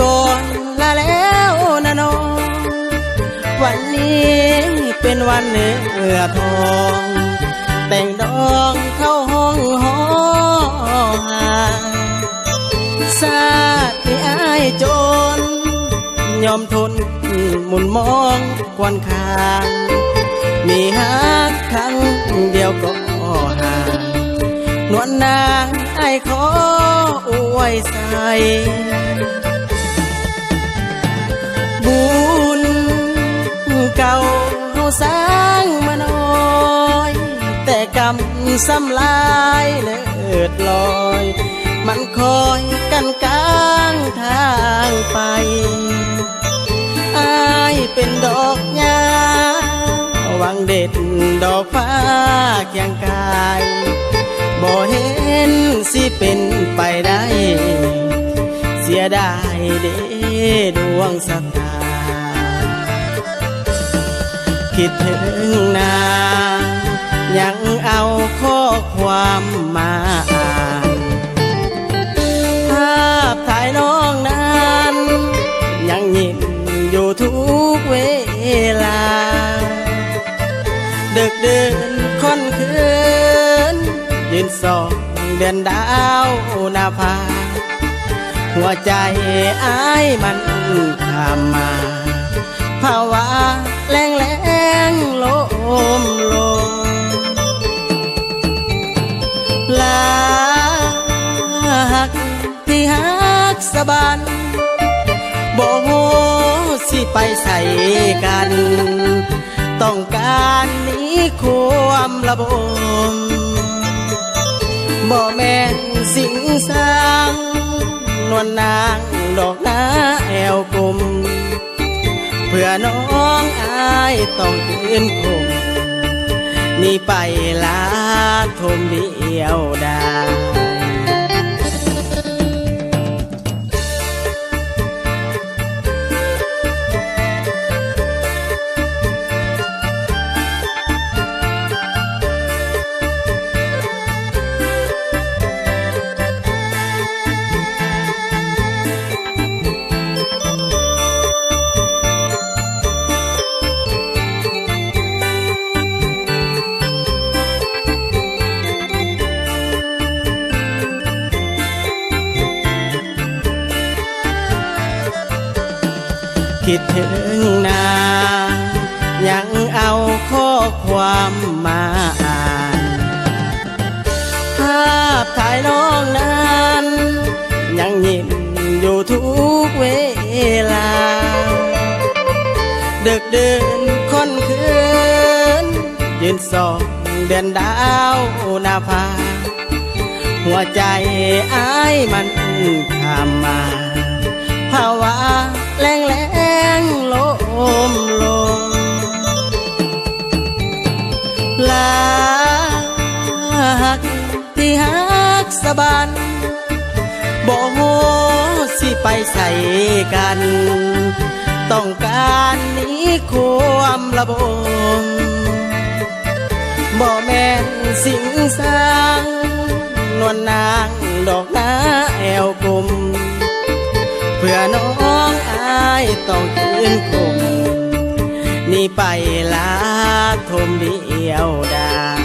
ก่อนลาแล้วนะน้องวันนี้เป็นวันเนื้อทองแต่งดองเข้าห้องหอหาชาติที่อายจนยอมทนหมุนมองควนคางมีหักครั้งเดียวก็ห่างนวลนางไอ้ขออวยใส่บุญเก่าเขาสร้างมาน้อยแต่กรรมซ้ำลายเลิศลอยมันคอยกันกลางทางไปอายเป็นดอกหญ้าหวังเด็ดดอกฟ้าเคียงกายบ่เห็นสิเป็นไปได้เสียดายเด้ดวงสตาคิดถึงนางยังเอาข้อความมาอ่านภาพถ่ายน้องนั้นยังยิ้มอยู่ทุกเวลาดึกดื่นค่อนคืนยืนส่องเดือนดาวหน้าผาหัวใจอ้ายมันข้ามมาภาวะแรงแรงลมลมลาหักที่หักสะบันบ่โหสิไปใส่กันต้องการหนีความระบมบ่แม่นสิ่งสร้างนวลนางดอกนาแอวกลมเพื่อน้องอายต้องคืนคมนี่ไปลาทมเดียวดายคิดถึงนางยังเอาข้อความมาอ่านภาพถ่ายน้องนั้นยังยิ้มอยู่ทุกเวลาดึกดื่นค่อนคืนยืนส่องเดือนดาวหน้าผาหัวใจอ้ายมันข้ามมาภาวะแรงแรงลมลมลาหักที่หักสะบันบ่โหสิไปใส่กันต้องการหนีความระบมบ่แม่นสิ่งสร้างนวลนางดอกนาแอวกลมเพื่อน้องอายต้องคืนคมนี่ไปลาทมเดียวดาย